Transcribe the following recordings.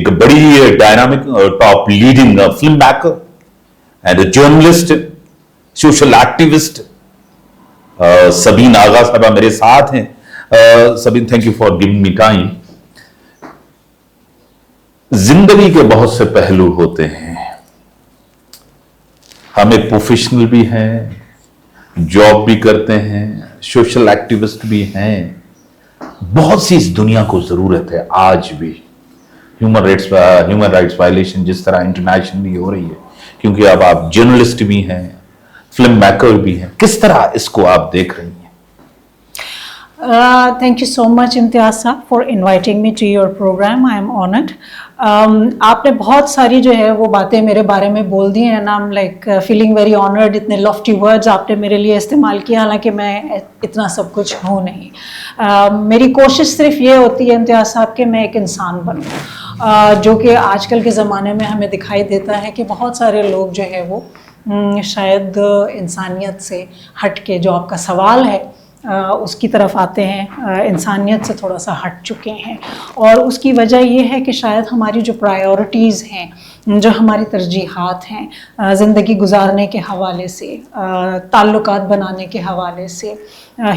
ایک بڑی dynamic top leading film maker and journalist, social activist Sabeen Agha صاحبہ میرے ساتھ ہیں. Sabeen, thank you for giving me time. زندگی کے بہت سے پہلو ہوتے ہیں. ہم ایک پروفیشنل بھی ہیں, جاب بھی کرتے ہیں, سوشل ایکٹیوسٹ بھی ہیں. بہت سی اس دنیا کو ضرورت ہے آج بھی. ہیومن رائٹس وائلیشن جس طرح انٹرنیشنلی ہو رہی ہے, کیونکہ اب آپ جرنلسٹ بھی ہیں, فلم میکر بھی ہیں, کس طرح اس کو آپ دیکھ رہی ہیں؟ Thank you so much امتیاز صاحب for inviting me to your program. I am honored. آپ نے بہت ساری جو ہے وہ باتیں میرے بارے میں بول دی ہیں, and I'm like feeling very honored. اتنے lofty words آپ نے میرے لیے استعمال کیا, حالانکہ میں اتنا سب کچھ ہوں نہیں. میری کوشش صرف یہ ہوتی ہے امتیاز صاحب کہ میں ایک انسان بنوں, جو کہ آج کل کے زمانے میں ہمیں دکھائی دیتا ہے کہ بہت سارے لوگ جو ہے وہ شاید انسانیت سے ہٹ کے, جو آپ کا سوال ہے اس کی طرف آتے ہیں, انسانیت سے تھوڑا سا ہٹ چکے ہیں. اور اس کی وجہ یہ ہے کہ شاید ہماری جو پرائیورٹیز ہیں, جو ہماری ترجیحات ہیں زندگی گزارنے کے حوالے سے, تعلقات بنانے کے حوالے سے,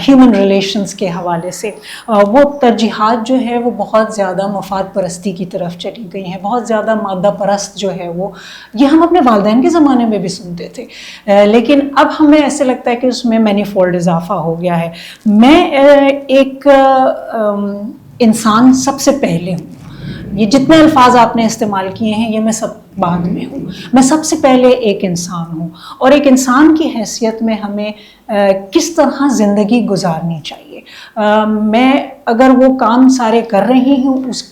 ہیومن ریلیشنز کے حوالے سے, وہ ترجیحات جو ہے وہ بہت زیادہ مفاد پرستی کی طرف چلی گئی ہیں, بہت زیادہ مادہ پرست جو ہے وہ. یہ ہم اپنے والدین کے زمانے میں بھی سنتے تھے, لیکن اب ہمیں ایسے لگتا ہے کہ اس میں مینی فولڈ اضافہ ہو گیا ہے. میں ایک انسان سب سے پہلے ہوں. یہ جتنے الفاظ آپ نے استعمال کیے ہیں یہ میں سب بعد میں ہوں. میں سب سے پہلے ایک انسان ہوں, اور ایک انسان کی حیثیت میں ہمیں کس طرح زندگی گزارنی چاہیے. میں اگر وہ کام سارے کر رہی ہوں اس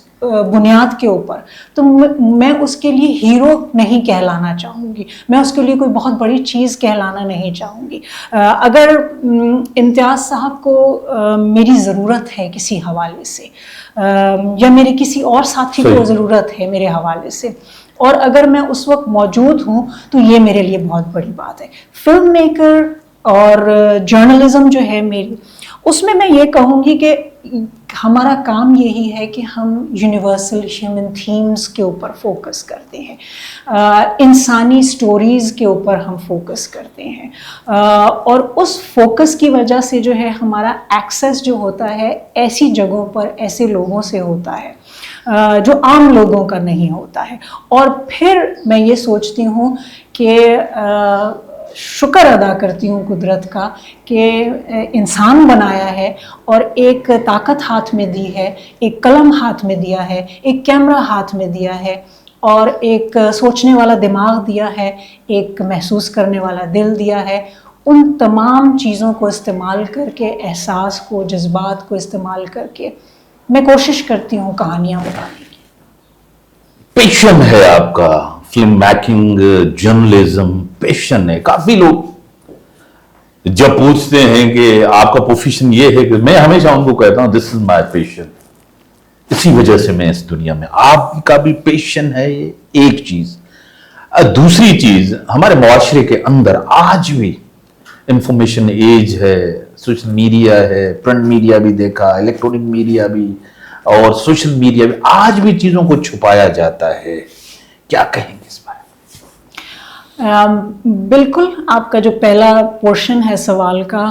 بنیاد کے اوپر, تو میں اس کے لیے ہیرو نہیں کہلانا چاہوں گی, میں اس کے لیے کوئی بہت بڑی چیز کہلانا نہیں چاہوں گی. اگر امتیاز صاحب کو میری ضرورت ہے کسی حوالے سے, یا میرے کسی اور ساتھی کو ضرورت ہے میرے حوالے سے, اور اگر میں اس وقت موجود ہوں, تو یہ میرے لیے بہت بڑی بات ہے. فلم میکر اور جرنلزم جو ہے میری, اس میں یہ کہوں گی کہ ہمارا کام یہی ہے کہ ہم یونیورسل ہیومن تھیمز کے اوپر فوکس کرتے ہیں, انسانی سٹوریز کے اوپر ہم فوکس کرتے ہیں, اور اس فوکس کی وجہ سے جو ہے ہمارا ایکسیس جو ہوتا ہے ایسی جگہوں پر ایسے لوگوں سے ہوتا ہے جو عام لوگوں کا نہیں ہوتا ہے. اور پھر میں یہ سوچتی ہوں کہ شکر ادا کرتی ہوں قدرت کا کہ انسان بنایا ہے, اور ایک طاقت ہاتھ میں دی ہے, ایک قلم ہاتھ میں دیا ہے, ایک کیمرہ ہاتھ میں دیا ہے, اور ایک سوچنے والا دماغ دیا ہے, ایک محسوس کرنے والا دل دیا ہے. ان تمام چیزوں کو استعمال کر کے, احساس کو, جذبات کو استعمال کر کے میں کوشش کرتی ہوں کہانیاں بتانے کی. پیشن ہے آپ کا, فلم میکنگ, جرنلزم پیشن ہے. کافی لوگ جب پوچھتے ہیں کہ آپ کا پروفیشن یہ ہے, کہ میں ہمیشہ ان کو کہتا ہوں دس از مائی پیشن, اسی وجہ سے میں اس دنیا میں. آپ کا بھی پیشن ہے یہ ایک چیز. دوسری چیز, ہمارے معاشرے کے اندر آج بھی انفارمیشن ایج ہے, سوشل میڈیا ہے, پرنٹ میڈیا بھی دیکھا, الیکٹرونک میڈیا بھی, اور سوشل میڈیا بھی, آج بھی چیزوں کو چھپایا جاتا ہے. کیا کہیں گے اس بارے میں؟ بالکل, آپ کا جو پہلا پورشن ہے سوال کا,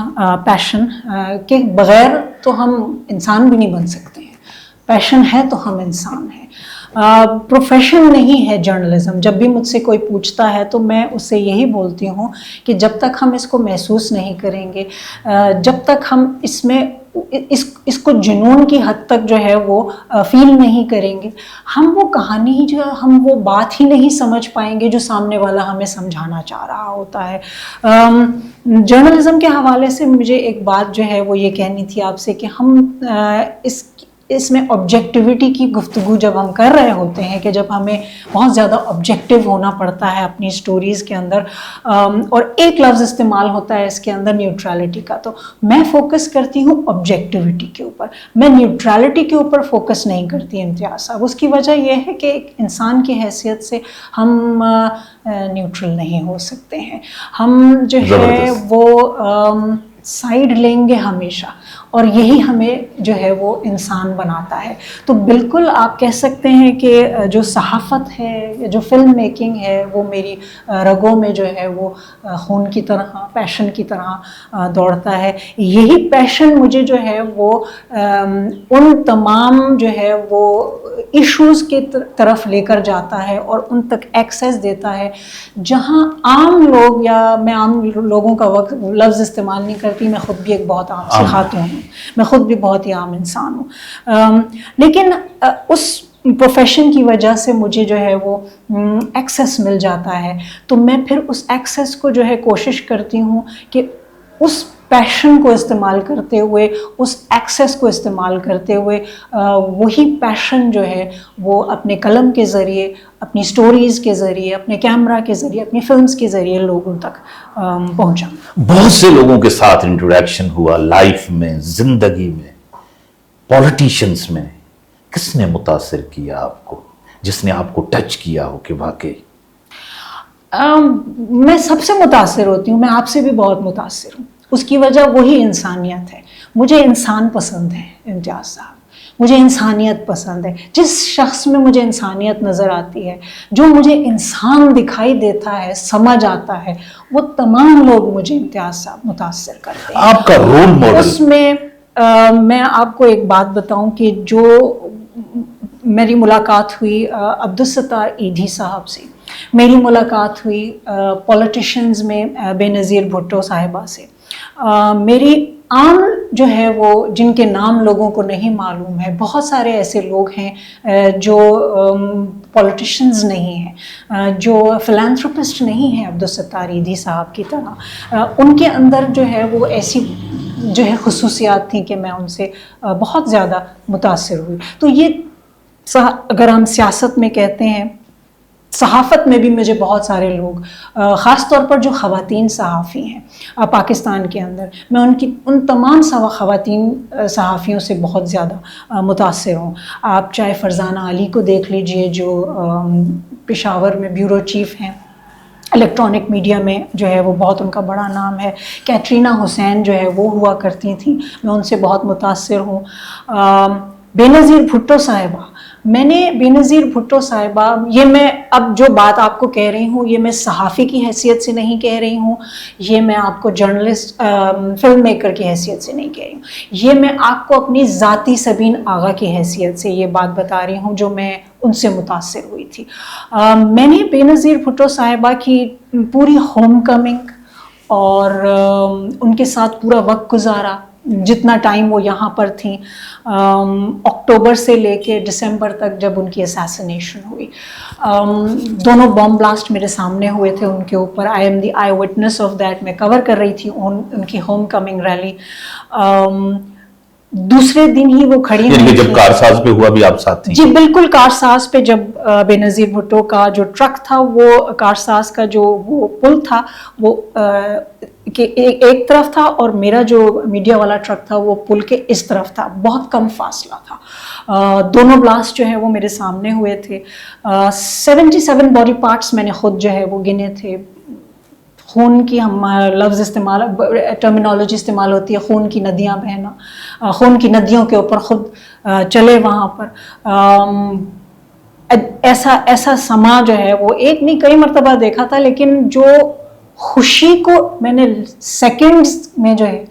پیشن کے بغیر تو ہم انسان بھی نہیں بن سکتے ہیں. پیشن ہے تو ہم انسان ہیں. پروفیشن نہیں ہے جرنلزم. جب بھی مجھ سے کوئی پوچھتا ہے تو میں اس سے یہی بولتی ہوں کہ جب تک ہم اس کو محسوس نہیں کریں گے, جب تک ہم اس میں اس کو جنون کی حد تک جو ہے وہ فیل نہیں کریں گے, ہم وہ کہانی ہی جو ہے, ہم وہ بات ہی نہیں سمجھ پائیں گے جو سامنے والا ہمیں سمجھانا چاہ رہا ہوتا ہے. جرنلزم کے حوالے سے مجھے ایک بات جو ہے وہ یہ کہنی تھی آپ سے, کہ ہم اس میں آبجیکٹیوٹی کی گفتگو جب ہم کر رہے ہوتے ہیں, کہ جب ہمیں بہت زیادہ آبجیکٹیو ہونا پڑتا ہے اپنی سٹوریز کے اندر, اور ایک لفظ استعمال ہوتا ہے اس کے اندر نیوٹرالٹی کا, تو میں فوکس کرتی ہوں آبجیکٹیوٹی کے اوپر, میں نیوٹرالٹی کے اوپر فوکس نہیں کرتی امتیاز صاحب. اس کی وجہ یہ ہے کہ ایک انسان کی حیثیت سے ہم نیوٹرل نہیں ہو سکتے ہیں. ہم جو ہے وہ سائیڈ لیں گے ہمیشہ. اور یہی ہمیں جو ہے وہ انسان بناتا ہے. تو بالکل آپ کہہ سکتے ہیں کہ جو صحافت ہے, جو فلم میکنگ ہے, وہ میری رگوں میں جو ہے وہ خون کی طرح, پیشن کی طرح دوڑتا ہے. یہی پیشن مجھے جو ہے وہ ان تمام جو ہے وہ ایشوز کی طرف لے کر جاتا ہے اور ان تک ایکسیس دیتا ہے جہاں عام لوگ, یا میں عام لوگوں کا لفظ استعمال نہیں کرتی, میں خود بھی ایک بہت عام سی خاتون ہوں, میں خود بھی بہت ہی عام انسان ہوں, لیکن اس پروفیشن کی وجہ سے مجھے جو ہے وہ ایکسیس مل جاتا ہے. تو میں پھر اس ایکسیس کو جو ہے کوشش کرتی ہوں کہ اس پیشن کو استعمال کرتے ہوئے, اس ایکسیس کو استعمال کرتے ہوئے وہی پیشن جو ہے وہ اپنے قلم کے ذریعے, اپنی سٹوریز کے ذریعے, اپنے کیمرہ کے ذریعے, اپنی فلمز کے ذریعے لوگوں تک پہنچاؤں. بہت سے لوگوں کے ساتھ انٹروڈکشن ہوا لائف میں, زندگی میں, پولیٹیشینز میں, کس نے متاثر کیا آپ کو, جس نے آپ کو ٹچ کیا ہو کہ واقعی؟ میں سب سے متاثر ہوتی ہوں, میں آپ سے بھی بہت متاثر ہوں. اس کی وجہ وہی انسانیت ہے. مجھے انسان پسند ہے امتیاز صاحب, مجھے انسانیت پسند ہے. جس شخص میں مجھے انسانیت نظر آتی ہے, جو مجھے انسان دکھائی دیتا ہے, سمجھ آتا ہے, وہ تمام لوگ مجھے امتیاز صاحب متاثر کرتے ہیں. آپ کا رول ماڈل؟ اس میں میں آپ کو ایک بات بتاؤں کہ جو میری ملاقات ہوئی عبدالستار ایدھی صاحب سے, میری ملاقات ہوئی پولیٹیشینز میں بے نظیر بھٹو صاحبہ سے, میری عام جو ہے وہ جن کے نام لوگوں کو نہیں معلوم ہے, بہت سارے ایسے لوگ ہیں جو پولیٹیشینز نہیں ہیں, جو فلانتھروپسٹ نہیں ہیں عبدالستار ایدھی صاحب کی طرح. ان کے اندر جو ہے وہ ایسی جو ہے خصوصیات تھیں کہ میں ان سے بہت زیادہ متاثر ہوئی. تو یہ اگر ہم سیاست میں کہتے ہیں, صحافت میں بھی مجھے بہت سارے لوگ, خاص طور پر جو خواتین صحافی ہیں پاکستان کے اندر, میں ان تمام خواتین صحافیوں سے بہت زیادہ متاثر ہوں. آپ چاہے فرزانہ علی کو دیکھ لیجئے جو پشاور میں بیورو چیف ہیں, الیکٹرانک میڈیا میں جو ہے وہ بہت ان کا بڑا نام ہے. کیٹرینہ حسین جو ہے وہ ہوا کرتی تھیں, میں ان سے بہت متاثر ہوں. بے نظیر بھٹو صاحبہ, میں نے بے نظیر بھٹو صاحبہ, یہ میں اب جو بات آپ کو کہہ رہی ہوں یہ میں صحافی کی حیثیت سے نہیں کہہ رہی ہوں, یہ میں آپ کو جرنلسٹ فلم میکر کی حیثیت سے نہیں کہہ رہی ہوں, یہ میں آپ کو اپنی ذاتی سبین آغا کی حیثیت سے یہ بات بتا رہی ہوں جو میں ان سے متاثر ہوئی تھی. میں نے بے نظیر بھٹو صاحبہ کی پوری ہوم کمنگ اور ان کے ساتھ پورا وقت گزارا, جتنا ٹائم وہ یہاں پر تھیں, اکتوبر سے لے کے دسمبر تک جب ان کی اسیسینیشن ہوئی. دونوں بام بلاسٹ میرے سامنے ہوئے تھے ان کے اوپر. I M the I witness of that. میں کور کر رہی تھی ان کی ہوم کمنگ ریلی. دوسرے دن ہی وہ کھڑی ہوئی, جب کارساز پہ ہوا بھی آپ ساتھ تھیں؟ جی بالکل, کارساز پہ جب بے نظیر بھٹو کا جو ٹرک تھا, وہ کارساز کا جو وہ پل تھا وہ ایک طرف تھا, اور میرا جو میڈیا والا ٹرک تھا وہ پل کے اس طرف تھا, بہت کم فاصلہ تھا. دونوں بلاسٹ جو ہے وہ میرے سامنے ہوئے تھے. 77 باڈی پارٹس میں نے خود جو ہے وہ گنے تھے. خون کی ہم لفظ استعمال, ٹرمینالوجی استعمال ہوتی ہے, خون کی ندیاں بہنا, خون کی ندیوں کے اوپر خود چلے وہاں پر. ایسا سما جو ہے وہ ایک نہیں کئی مرتبہ دیکھا تھا, لیکن جو خوشی کو میں نے سیکنڈز میں جو ہے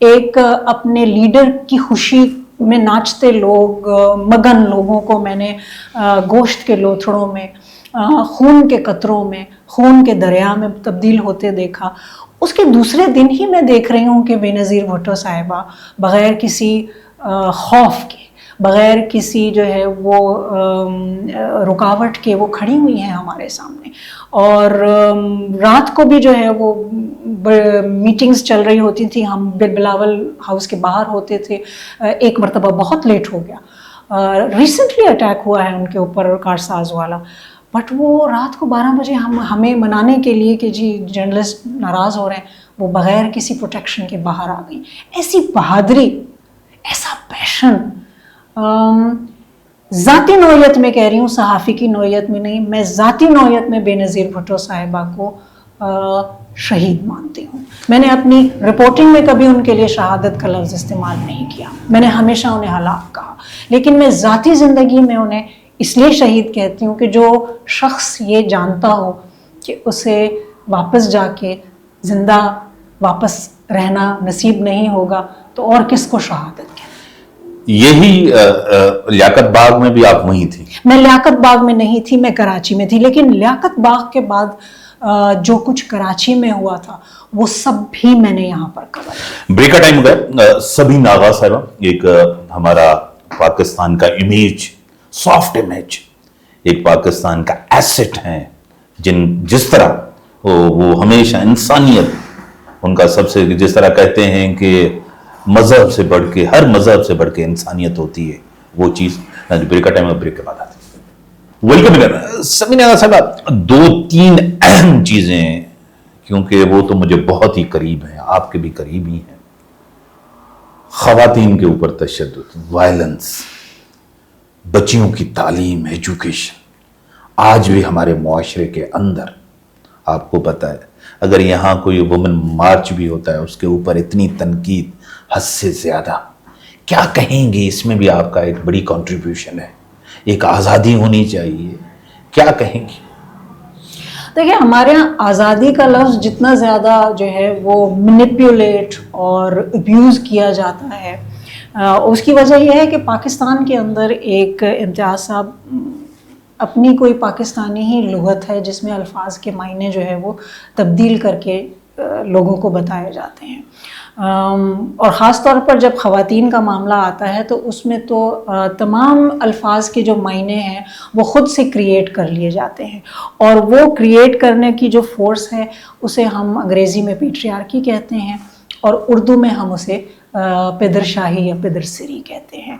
ایک اپنے لیڈر کی خوشی میں ناچتے لوگ, مگن لوگوں کو میں نے گوشت کے لوتھڑوں میں, خون کے قطروں میں, خون کے دریا میں تبدیل ہوتے دیکھا. اس کے دوسرے دن ہی میں دیکھ رہی ہوں کہ بے نظیر بھٹو صاحبہ بغیر کسی خوف کے, بغیر کسی جو ہے وہ رکاوٹ کے وہ کھڑی ہوئی ہیں ہمارے سامنے. اور رات کو بھی جو ہے وہ میٹنگز چل رہی ہوتی تھیں, ہم بلاول ہاؤس کے باہر ہوتے تھے. ایک مرتبہ بہت لیٹ ہو گیا, ریسنٹلی اٹیک ہوا ہے ان کے اوپر کارساز والا, بٹ وہ رات کو 12 بجے ہمیں منانے کے لیے کہ جی جرنلسٹ ناراض ہو رہے ہیں, وہ بغیر کسی پروٹیکشن کے باہر آ گئی. ایسی بہادری, ایسا پیشن, ذاتی نوعیت میں کہہ رہی ہوں, صحافی کی نوعیت میں نہیں, میں ذاتی نوعیت میں بے نظیر بھٹو صاحبہ کو شہید مانتی ہوں. میں نے اپنی رپورٹنگ میں کبھی ان کے لیے شہادت کا لفظ استعمال نہیں کیا, میں نے ہمیشہ انہیں ہلاک کہا, لیکن میں ذاتی زندگی میں انہیں اس لیے شہید کہتی ہوں کہ جو شخص یہ جانتا ہو کہ اسے واپس جا کے زندہ واپس رہنا نصیب نہیں ہوگا تو اور کس کو شہادت کہے. یہی لیاقت باغ میں بھی آپ وہیں تھی؟ میں لیاقت باغ میں نہیں تھی, میں کراچی میں تھی, لیکن لیاقت باغ کے بعد جو کچھ کراچی میں ہوا تھا وہ سب بھی میں نے یہاں پر کور کیا. بریک کا ٹائم ہو گیا. سبین آغا صاحبہ, ایک ہمارا پاکستان کا امیج, سافٹ امیج, ایک پاکستان کا ایسٹ ہیں, جس طرح وہ ہمیشہ انسانیت ان کا سب سے, جس طرح کہتے ہیں کہ مذہب سے بڑھ کے, ہر مذہب سے بڑھ کے انسانیت ہوتی ہے, وہ چیز. بریک کا ٹائم ہے, بریک کے بعد آتے ہیں. ویلکم سبین آغا صاحبہ. 2-3 اہم چیزیں, کیونکہ وہ تو مجھے بہت ہی قریب ہیں, آپ کے بھی قریب ہی ہیں. خواتین کے اوپر تشدد, وائلنس, بچیوں کی تعلیم, ایجوکیشن, آج بھی ہمارے معاشرے کے اندر آپ کو پتہ ہے اگر یہاں کوئی وومن مارچ بھی ہوتا ہے اس کے اوپر اتنی تنقید حد سے زیادہ. کیا کہیں گے, اس میں بھی آپ کا ایک بڑی کنٹریبیوشن ہے, ایک آزادی ہونی چاہیے, کیا کہیں گی؟ دیکھیں, ہمارے یہاں آزادی کا لفظ جتنا زیادہ جو ہے وہ مینیپولیٹ اور ابیوز کیا جاتا ہے, اس کی وجہ یہ ہے کہ پاکستان کے اندر ایک امتیاز صاحب اپنی کوئی پاکستانی ہی لغت ہے جس میں الفاظ کے معنی جو ہے وہ تبدیل کر کے لوگوں کو بتائے جاتے ہیں. اور خاص طور پر جب خواتین کا معاملہ آتا ہے تو اس میں تو تمام الفاظ کے جو معنی ہیں وہ خود سے کریٹ کر لیے جاتے ہیں, اور وہ کریٹ کرنے کی جو فورس ہے اسے ہم انگریزی میں پیٹریارکی کہتے ہیں, اور اردو میں ہم اسے پدر شاہی یا پدر سری کہتے ہیں,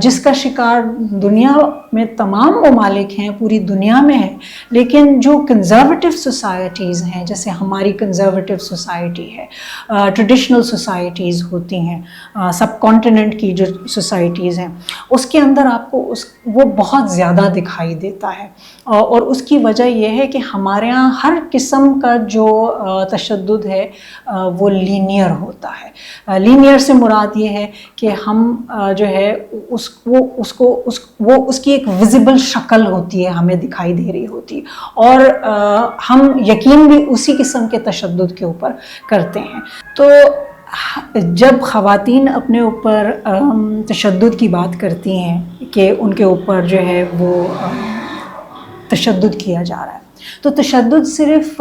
جس کا شکار دنیا میں تمام ممالک ہیں, پوری دنیا میں ہے. لیکن جو کنزرویٹو سوسائٹیز ہیں, جیسے ہماری کنزرویٹو سوسائٹی ہے, ٹریڈیشنل سوسائٹیز ہوتی ہیں, سب کانٹیننٹ کی جو سوسائٹیز ہیں, اس کے اندر آپ کو وہ بہت زیادہ دکھائی دیتا ہے. اور اس کی وجہ یہ ہے کہ ہمارے ہاں ہر قسم کا جو تشدد ہے وہ لینئر ہوتا ہے. لینئر سے مراد یہ ہے کہ ہم جو ہے اس کی ایک ویزیبل شکل ہوتی ہے, ہمیں دکھائی دے رہی ہوتی ہے, اور ہم یقین بھی اسی قسم کے تشدد کے اوپر کرتے ہیں. تو جب خواتین اپنے اوپر تشدد کی بات کرتی ہیں کہ ان کے اوپر جو ہے وہ تشدد کیا جا رہا ہے, تو تشدد صرف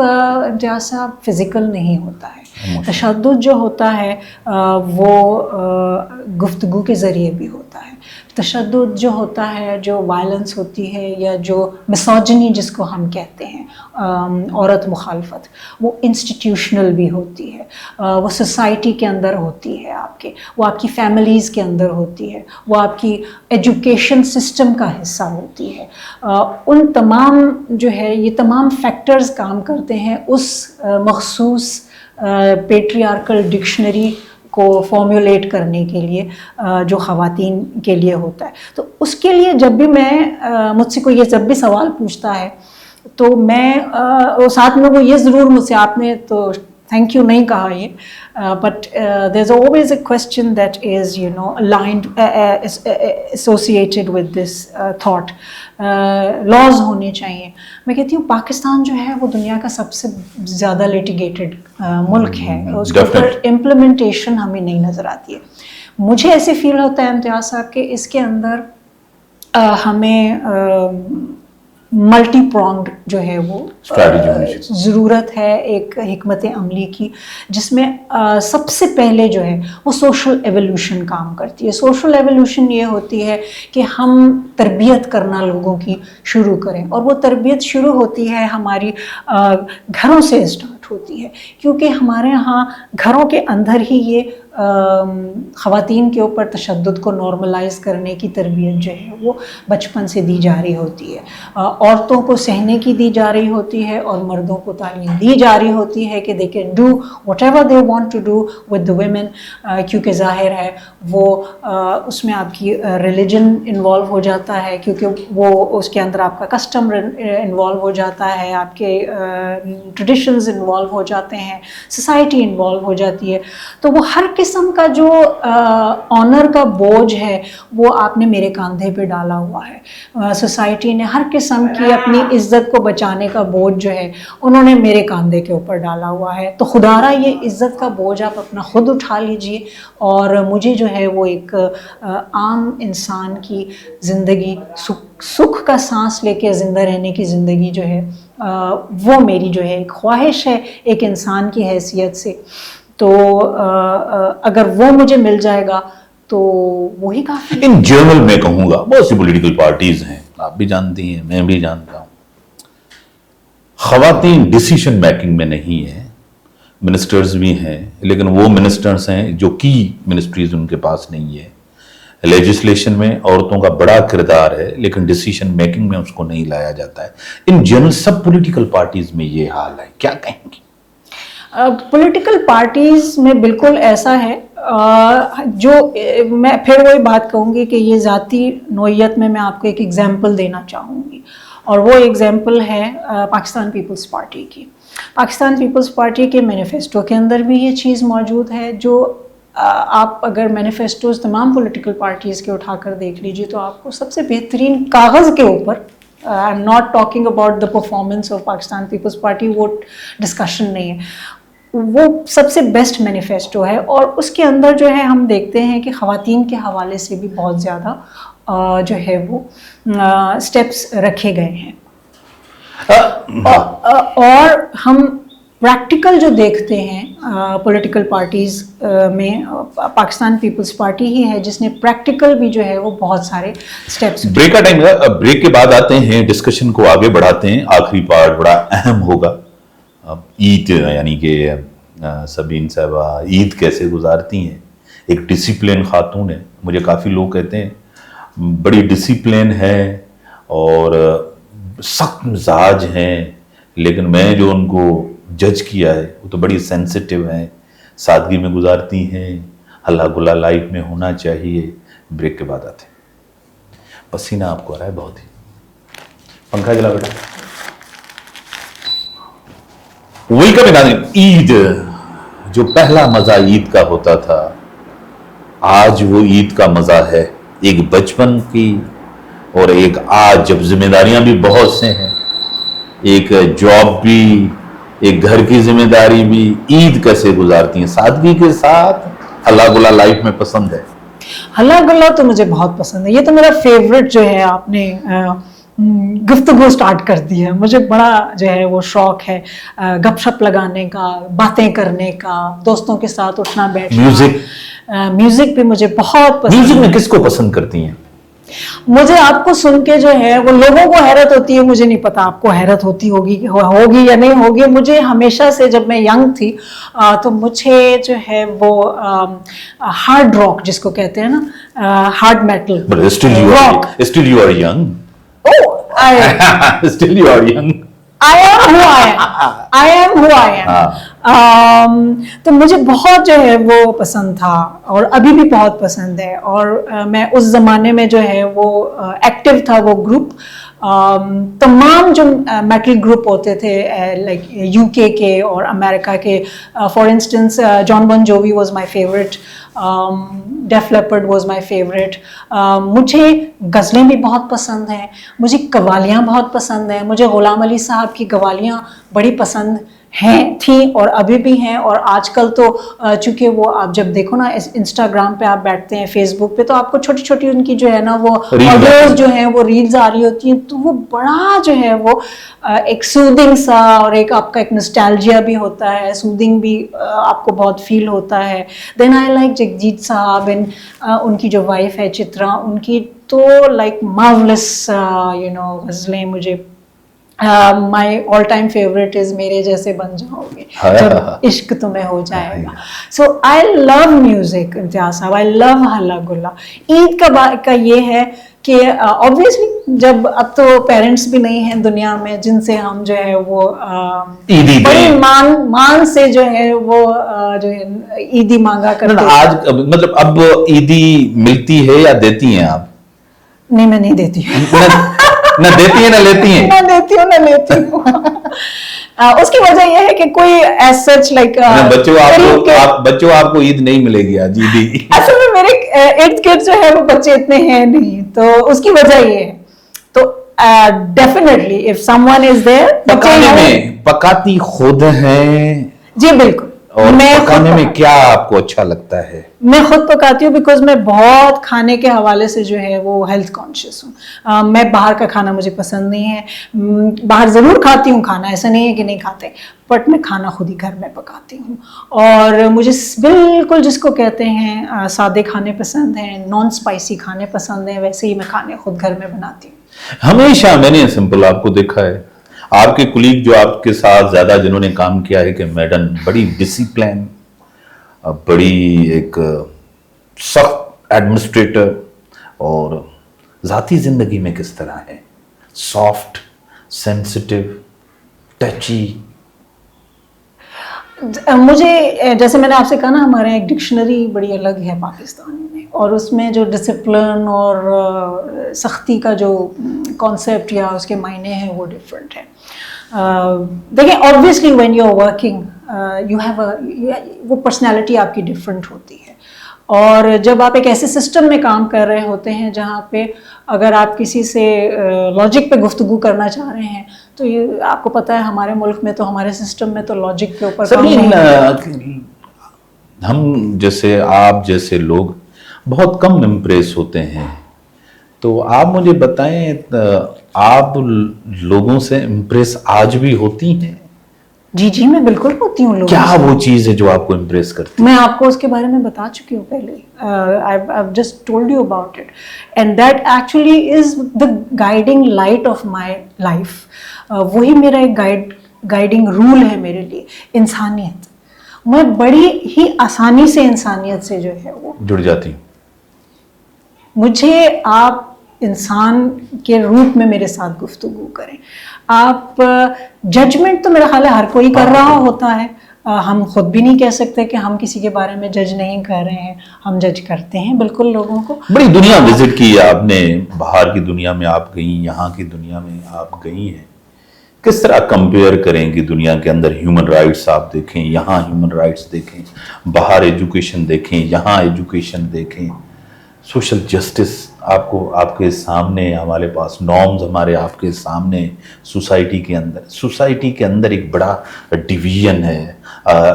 جیسا فزیکل نہیں ہوتا ہے. تشدد جو ہوتا ہے وہ گفتگو کے ذریعے بھی ہوتا ہے. تشدد جو ہوتا ہے, جو وائلنس ہوتی ہے, یا جو مسوجنی جس کو ہم کہتے ہیں, عورت مخالفت, وہ انسٹیٹیوشنل بھی ہوتی ہے, وہ سوسائٹی کے اندر ہوتی ہے, وہ آپ کی فیملیز کے اندر ہوتی ہے, وہ آپ کی ایجوکیشن سسٹم کا حصہ ہوتی ہے. ان تمام جو ہے یہ تمام فیکٹرز کام کرتے ہیں اس مخصوص پیٹریارکل ڈکشنری کو فارمولیٹ کرنے کے لیے جو خواتین کے لیے ہوتا ہے. تو اس کے لیے جب بھی مجھ سے کوئی جب بھی سوال پوچھتا ہے تو میں ساتھ میں وہ یہ ضرور مجھ سے, آپ نے تو تھینک یو نہیں کہا یہ, but there is always a question that is aligned associated with this thought. Laws ہونے چاہیے. میں کہتی ہوں پاکستان جو ہے وہ دنیا کا سب سے زیادہ لیٹیگیٹڈ ملک ہے, اس کے اوپر امپلیمنٹیشن ہمیں نہیں نظر آتی ہے. مجھے ایسے فیل ہوتا ہے امتیاز صاحب کہ اس کے اندر ہمیں ملٹی پرونگڈ جو ہے وہ ضرورت ہے ایک حکمت عملی کی, جس میں سب سے پہلے جو ہے وہ سوشل ایولیوشن کام کرتی ہے. سوشل ایولیوشن یہ ہوتی ہے کہ ہم تربیت کرنا لوگوں کی شروع کریں, اور وہ تربیت شروع ہوتی ہے ہماری گھروں سے اسٹارٹ ہوتی ہے, کیونکہ ہمارے ہاں گھروں کے اندر ہی یہ خواتین کے اوپر تشدد کو نارملائز کرنے کی تربیت جو ہے وہ بچپن سے دی جا رہی ہوتی ہے. عورتوں کو سہنے کی دی جا رہی ہوتی ہے, اور مردوں کو تعلیم دی جا رہی ہوتی ہے کہ they can do whatever they want to do with the women, کیونکہ ظاہر ہے وہ اس میں آپ کی ریلیجن انوالو ہو جاتا ہے, کیونکہ وہ اس کے اندر آپ کا کسٹم انوالو ہو جاتا ہے, آپ کے ٹریڈیشنز انوالو انوالو ہو جاتے ہیں, سوسائٹی انوالو ہو جاتی ہے, تو وہ ہر قسم کا جو آنر کا بوجھ ہے وہ آپ نے میرے کاندھے پہ ڈالا ہوا ہے. سوسائٹی نے ہر قسم کی اپنی عزت کو بچانے کا بوجھ جو ہے انہوں نے میرے کاندھے کے اوپر ڈالا ہوا ہے. تو خدارا یہ عزت کا بوجھ آپ اپنا خود اٹھا لیجئے, اور مجھے جو ہے وہ ایک عام انسان کی زندگی, سکھ کا سانس لے کے زندہ رہنے کی زندگی جو ہے وہ میری جو ہے ایک خواہش ہے ایک انسان کی حیثیت سے. تو اگر وہ مجھے مل جائے گا تو وہی کافی. ان جنرل میں کہوں گا بہت سی پولیٹیکل پارٹیز ہیں, آپ بھی جانتی ہیں, میں بھی جانتا ہوں, خواتین ڈیسیشن میکنگ میں نہیں ہیں. منسٹرز بھی ہیں لیکن وہ منسٹرز ہیں جو کی منسٹریز ان کے پاس نہیں ہے. لیجسلیشن میں عورتوں کا بڑا کردار ہے لیکن ڈیسیشن میکنگ میں اس کو نہیں لایا جاتا ہے. In general sub political parties میں یہ حال ہے, کیا کہیں گی؟ پولیٹیکل پارٹیز میں بالکل ایسا ہے. جو میں پھر وہی بات کہوں گی کہ یہ ذاتی نوعیت میں آپ کو ایک ایگزامپل دینا چاہوں گی, اور وہ ایگزامپل ہے پاکستان پیپلز پارٹی کی. پاکستان پیپلز پارٹی کے مینیفیسٹو کے اندر بھی یہ چیز موجود ہے. جو آپ اگر مینیفیسٹوز تمام پولیٹیکل پارٹیز کے اٹھا کر دیکھ لیجیے تو آپ کو سب سے بہترین کاغذ کے اوپر, I am not talking about the performance of Pakistan Peoples Party, وہ ڈسکشن نہیں ہے, وہ سب سے بیسٹ مینیفیسٹو ہے. اور اس کے اندر جو ہے ہم دیکھتے ہیں کہ خواتین کے حوالے سے بھی بہت زیادہ جو ہے وہ اسٹیپس رکھے گئے ہیں. اور ہم پریکٹیکل جو دیکھتے ہیں پولیٹیکل پارٹیز میں, پاکستان پیپلز پارٹی ہی ہے جس نے پریکٹیکل بھی جو ہے وہ بہت سارے اسٹیپس. بریک کا ٹائم ہے, بریک کے بعد آتے ہیں, ڈسکشن کو آگے بڑھاتے ہیں. آخری پارٹ بڑا اہم ہوگا, عید, یعنی کہ سبین صاحبہ عید کیسے گزارتی ہیں. ایک ڈسپلن خاتون ہے, مجھے کافی لوگ کہتے ہیں بڑی ڈسپلن ہے اور سخت مزاج ہیں, لیکن میں جو ان کو جج کیا ہے وہ تو بڑی سینسٹیو ہیں, سادگی میں گزارتی ہیں, ہلا گلا لائف میں ہونا چاہیے. بریک کے بعد آتے ہیں. پسینہ آپ کو آ رہا ہے بہت ہی, پنکھا جلا بیٹا. Welcome in. عید, جو پہلا مزہ عید کا ہوتا تھا آج وہ عید کا مزہ ہے. ایک بچپن کی اور ایک آج جب ذمہ داریاں بھی بہت سے ہیں, ایک جاب بھی, ایک گھر کی ذمہ داری بھی. عید کیسے گزارتی ہیں؟ سادگی کے ساتھ, ہلا گلا لائف میں پسند ہے؟ ہلا گلا تو مجھے بہت پسند ہے, یہ تو میرا فیوریٹ جو ہے. آپ نے گفتگو سٹارٹ کر دی ہے, مجھے بڑا جو ہے وہ شوق ہے گپ شپ لگانے کا, باتیں کرنے کا, دوستوں کے ساتھ اٹھنا بیٹھنا. میوزک بھی مجھے بہت پسند. میوزک میں کس کو پسند کرتی ہیں؟ مجھے آپ کو سن کے جو ہے وہ لوگوں کو حیرت ہوتی ہے, مجھے نہیں پتا آپ کو حیرت ہوتی ہوگی یا نہیں ہوگی. مجھے ہمیشہ سے جب میں ینگ تھی تو مجھے جو ہے وہ ہارڈ راک جس کو کہتے ہیں نا, hard metal rock. Still you are young. Still you are young. I am who I am. تو مجھے بہت جو ہے وہ پسند تھا اور ابھی بھی بہت پسند ہے. اور میں اس زمانے میں جو ہے وہ ایکٹیو تھا وہ گروپ. تمام جو میٹل گروپ ہوتے تھے لائک UK کے اور امریکہ کے, for instance Jon Bon Jovi was my favourite, Def Leppard was my favourite. مجھے غزلیں بھی بہت پسند ہیں, مجھے قوالیاں بہت پسند ہیں. مجھے غلام علی صاحب کی قوالیاں بڑی پسند تھیں اور ابھی بھی ہیں. اور آج کل تو چونکہ وہ آپ جب دیکھو نا انسٹاگرام پہ آپ بیٹھتے ہیں, فیس بک پہ, تو آپ کو چھوٹی چھوٹی ان کی جو ہے نا وہ آڈیوز جو ہیں وہ ریلز آ رہی ہوتی ہیں, تو وہ بڑا جو ہے وہ ایک سودنگ سا اور ایک آپ کا ایک نسٹالجیا بھی ہوتا ہے, سودنگ بھی آپ کو بہت فیل ہوتا ہے. دین آئی لائک جگجیت صاحب, ان کی جو وائف ہے چترا, ان کی تو لائک مارولس غزلیں. مجھے مائی آل ٹائم فیوریٹ از میرے جیسے بن جاؤ گے جب عشق تمہیں ہو جائے گا. سو آئی لو میوزک امتیاز صاحب, آئی لو ہلا گلا. عید کا یہ ہے کہ obviously جب اب تو پیرنٹس بھی نہیں ہیں دنیا میں جن سے ہم جو ہے وہ بڑی مان سے جو ہے وہ جو ہے عیدی مانگا کرتے. آج مطلب اب عیدی ملتی ہے یا دیتی ہیں آپ؟ نہیں, میں نہیں دیتی ہوں. نہ دیتی ہیں نہ لیتی ہیں. نہ دیتی ہوں نہ لیتی ہوں. اس کی وجہ یہ ہے کہ کوئی ایز سچ لائک بچوں آپ کو عید نہیں ملے گی آج عیدی. اصل میں میرے ارد گرد جو ہے وہ بچے اتنے ہیں نہیں, تو اس کی وجہ یہ ہے. تو definitely if some one is there. پکانے میں پکاتی خود ہیں؟ جی بالکل. اور پکانے میں کیا آپ کو اچھا لگتا ہے؟ میں خود پکاتی ہوں بیکاز میں بہت کھانے کے حوالے سے جو ہے وہ ہیلتھ کانشیس ہوں. میں باہر کا کھانا مجھے پسند نہیں ہے. باہر ضرور کھاتی ہوں کھانا, ایسا نہیں ہے کہ نہیں کھاتے, بٹ میں کھانا خود ہی گھر میں پکاتی ہوں. اور مجھے بالکل جس کو کہتے ہیں سادے کھانے پسند ہیں, نان اسپائسی کھانے پسند ہیں, ویسے ہی میں کھانے خود گھر میں بناتی ہوں. ہمیشہ میں نے سمپل آپ کو دیکھا ہے, آپ کے کلیگ جو آپ کے ساتھ زیادہ جنہوں نے کام کیا ہے کہ میڈم بڑی ڈسپلن, بڑی ایک سخت ایڈمنسٹریٹر, اور ذاتی زندگی میں کس طرح ہے؟ Soft, sensitive, touchy. مجھے جیسے میں نے آپ سے کہا نا, ہمارے ایک ڈکشنری بڑی الگ ہے پاکستان میں, اور اس میں جو ڈسپلن اور سختی کا جو کانسیپٹ یا اس کے معنی ہیں وہ ڈفرینٹ ہے. دیکھیں obviously when you are working you have وہ پرسنالٹی آپ کی ڈفرینٹ ہوتی ہے, اور جب آپ ایک ایسے سسٹم میں کام کر رہے ہوتے ہیں جہاں پہ اگر آپ کسی سے لاجک پہ گفتگو کرنا چاہ رہے ہیں تو یہ آپ کو پتہ ہے ہمارے ملک میں تو ہمارے سسٹم میں تو لاجک کے اوپر کام نہیں. ہم جیسے آپ جیسے لوگ بہت کم امپریس ہوتے ہیں, تو آپ مجھے بتائیں آپ لوگوں سے امپریس آج بھی ہوتی ہیں؟ جی میں بالکل ہوتی ہوں. کیا وہ چیز ہے جو آپ کو امپریس کرتی ہے؟ میں آپ کو اس کے بارے میں بتا چکی ہوں پہلے. I've just told you about it, and that actually is the guiding light of my life. وہی میرا ایک گائیڈنگ رول ہے میرے لیے, انسانیت. میں بڑی ہی آسانی سے انسانیت سے جو ہے وہ جڑ جاتی ہوں. مجھے آپ انسان کے روپ میں میرے ساتھ گفتگو کریں. آپ ججمنٹ تو میرا خیال ہے ہر کوئی کر رہا ہوتا ہے, ہم خود بھی نہیں کہہ سکتے کہ ہم کسی کے بارے میں جج نہیں کر رہے ہیں, ہم جج کرتے ہیں بالکل لوگوں کو. بڑی دنیا وزٹ کی آپ نے, باہر کی دنیا میں آپ گئیں, یہاں کی دنیا میں آپ گئی ہیں. کس طرح کمپیئر کریں کہ دنیا کے اندر ہیومن رائٹس آپ دیکھیں, یہاں ہیومن رائٹس دیکھیں, باہر ایجوکیشن دیکھیں, یہاں ایجوکیشن دیکھیں, سوشل جسٹس آپ کو آپ کے سامنے, ہمارے پاس نارمز ہمارے آپ کے سامنے. سوسائٹی کے اندر ایک بڑا ڈویژن ہے,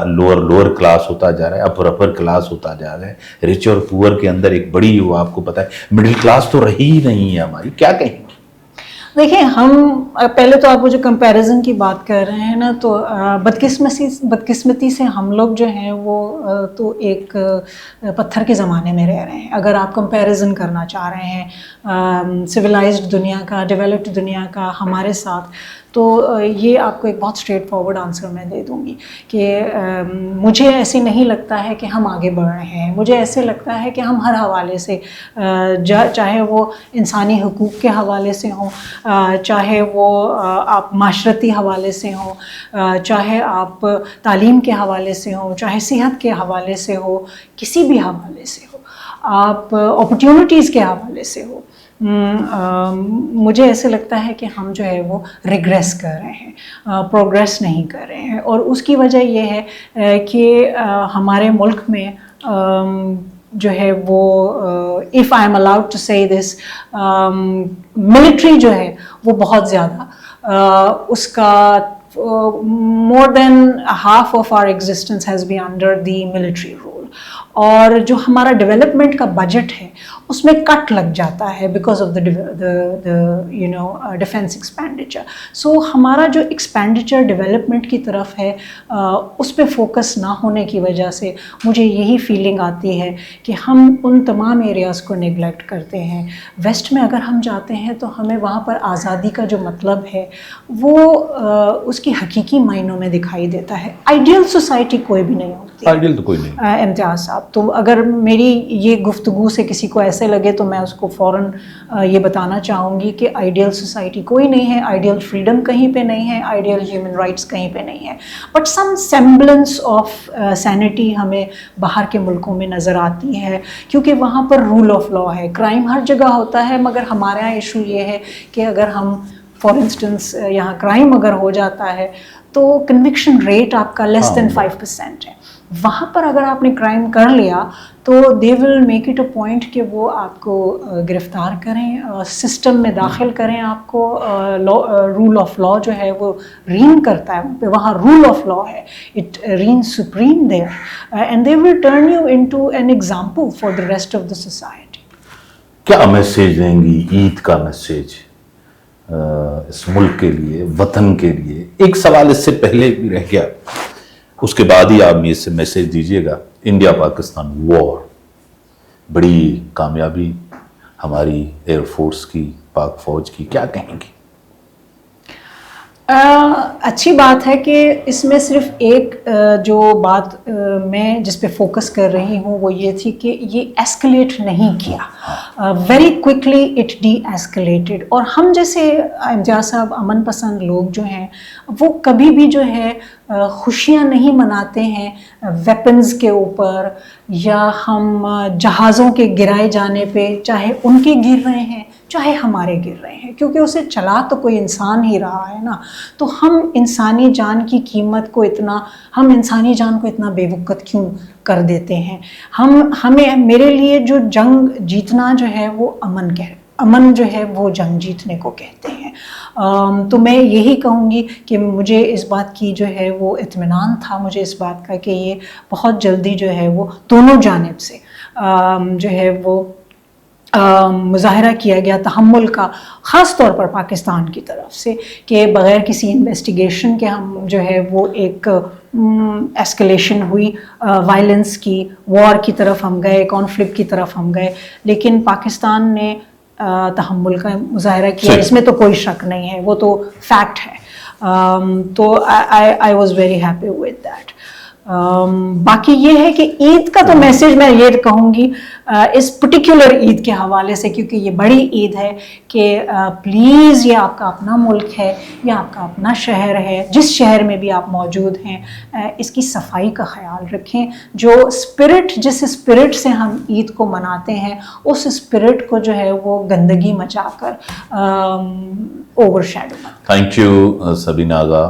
لوور کلاس ہوتا جا رہا ہے, اپر کلاس ہوتا جا رہا ہے, رچ اور پور کے اندر ایک بڑی, وہ آپ کو پتہ ہے مڈل کلاس تو رہی ہی نہیں ہے ہماری. کیا کہیں؟ دیکھیں, ہم پہلے تو آپ وہ جو کمپیریزن کی بات کر رہے ہیں نا, تو بدقسمتی سے ہم لوگ جو ہیں وہ تو ایک پتھر کے زمانے میں رہ رہے ہیں. اگر آپ کمپیریزن کرنا چاہ رہے ہیں سویلائزڈ دنیا کا, ڈیولپڈ دنیا کا ہمارے ساتھ, تو یہ آپ کو ایک بہت اسٹریٹ فارورڈ آنسر میں دے دوں گی کہ مجھے ایسے نہیں لگتا ہے کہ ہم آگے بڑھ رہے ہیں. مجھے ایسے لگتا ہے کہ ہم ہر حوالے سے, چاہے وہ انسانی حقوق کے حوالے سے ہوں, چاہے وہ آپ معاشرتی حوالے سے ہوں, چاہے آپ تعلیم کے حوالے سے ہوں, چاہے صحت کے حوالے سے ہو, کسی بھی حوالے سے ہو, آپ اپرچونٹیز کے حوالے سے ہو, مجھے ایسے لگتا ہے کہ ہم جو ہے وہ ریگریس کر رہے ہیں, پروگریس نہیں کر رہے ہیں. اور اس کی وجہ یہ ہے کہ ہمارے ملک میں جو ہے وہ if I am allowed to say this, military جو ہے وہ بہت زیادہ اس کا more than half of our existence has been under the military rule. اور جو ہمارا ڈیولپمنٹ کا بجٹ ہے اس میں کٹ لگ جاتا ہے بیکاز آف ڈیفینس ایکسپینڈیچر. سو ہمارا جو ایکسپینڈیچر ڈیولپمنٹ کی طرف ہے اس پہ فوکس نہ ہونے کی وجہ سے مجھے یہی فیلنگ آتی ہے کہ ہم ان تمام ایریاز کو نیگلیکٹ کرتے ہیں. ویسٹ میں اگر ہم جاتے ہیں تو ہمیں وہاں پر آزادی کا جو مطلب ہے وہ اس کی حقیقی معنوں میں دکھائی دیتا ہے. آئیڈیل سوسائٹی کوئی بھی نہیں ہوتی, آئیڈیل تو کوئی نہیں. امتیاز صاحب, تو اگر میری یہ گفتگو سے کسی کو ایسے لگے تو میں اس کو فوراً یہ بتانا چاہوں گی کہ آئیڈیل سوسائٹی کوئی نہیں ہے, آئیڈیل فریڈم کہیں پہ نہیں ہے, آئیڈیل ہیومن رائٹس کہیں پہ نہیں ہے. But some semblance of centi ہمیں باہر کے ملکوں میں نظر آتی ہے, کیونکہ وہاں پر رول آف لا ہے. کرائم ہر جگہ ہوتا ہے, مگر ہمارے یہاں ایشو یہ ہے کہ اگر ہم فار انسٹنس یہاں کرائم اگر ہو جاتا ہے تو کنوکشن ریٹ آپ کا لیس دین 5% ہے. وہاں پر اگر آپ نے کرائم کر لیا تو they will make it a point کہ وہ آپ کو گرفتار کریں, سسٹم میں داخل کریں, آپ کو رول آف لا جو ہے وہ رین کرتا ہے, وہاں رول آف لا ہے, it reign supreme there, and they will turn you into an example for the rest of the society. کیا میسیج دیں گی عید کا میسیج اس ملک کے لیے, وطن کے لیے؟ ایک سوال اس سے پہلے بھی رہ گیا, اس کے بعد ہی آپ اس سے میسیج دیجئے گا. انڈیا پاکستان وار, بڑی کامیابی ہماری ایئر فورس کی, پاک فوج کی, کیا کہیں گی؟ اچھی بات ہے کہ اس میں صرف ایک جو بات میں جس پہ فوکس کر رہی ہوں وہ یہ تھی کہ یہ ایسکلیٹ نہیں کیا, very quickly it D escalated. اور ہم جیسے امتیاز صاحب امن پسند لوگ جو ہیں وہ کبھی بھی جو ہے خوشیاں نہیں مناتے ہیں ویپنز کے اوپر, یا ہم جہازوں کے گرائے جانے پہ, چاہے ان کے گر رہے ہیں چاہے ہمارے گر رہے ہیں, کیونکہ اسے چلا تو کوئی انسان ہی رہا ہے نا. تو ہم انسانی جان کی قیمت کو اتنا, ہم انسانی جان کو اتنا بے وقت کیوں کر دیتے ہیں؟ ہمیں میرے لیے جو جنگ جیتنا جو ہے وہ امن جو ہے وہ جنگ جیتنے کو کہتے ہیں. تو میں یہی کہوں گی کہ مجھے اس بات کی جو ہے وہ اطمینان تھا, مجھے اس بات کا کہ یہ بہت جلدی جو ہے وہ دونوں جانب سے جو ہے وہ مظاہرہ کیا گیا تحمل کا, خاص طور پر پاکستان کی طرف سے, کہ بغیر کسی انویسٹیگیشن کے ہم جو ہے وہ ایک ایسکلیشن ہوئی وائلنس کی, وار کی طرف ہم گئے, کانفلکٹ کی طرف ہم گئے, لیکن پاکستان نے تحمل کا مظاہرہ کیا, اس میں تو کوئی شک نہیں ہے, وہ تو فیکٹ ہے. تو I was very happy with that. باقی یہ ہے کہ عید کا تو میسیج میں یہ کہوں گی اس پرٹیکولر عید کے حوالے سے, کیونکہ یہ بڑی عید ہے, کہ پلیز یہ آپ کا اپنا ملک ہے, یہ آپ کا اپنا شہر ہے, جس شہر میں بھی آپ موجود ہیں اس کی صفائی کا خیال رکھیں. جو اسپرٹ, جس اسپرٹ سے ہم عید کو مناتے ہیں, اس اسپرٹ کو جو ہے وہ گندگی مچا کر اوور شیڈو. تھینک یو سبینہ آغا.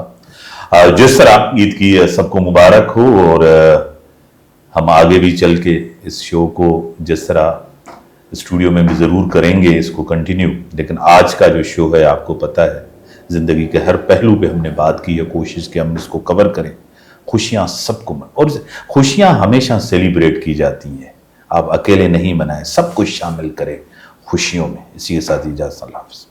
جس طرح عید کی سب کو مبارک ہو, اور ہم آگے بھی چل کے اس شو کو جس طرح اسٹوڈیو میں بھی ضرور کریں گے اس کو کنٹینیو. لیکن آج کا جو شو ہے آپ کو پتہ ہے زندگی کے ہر پہلو پہ ہم نے بات کی ہے, کوشش کی ہم اس کو کور کریں. خوشیاں سب کو اور خوشیاں ہمیشہ سیلیبریٹ کی جاتی ہیں, آپ اکیلے نہیں منائیں, سب کچھ شامل کریں خوشیوں میں. اسی کے ساتھ اجازت, اللہ حافظ.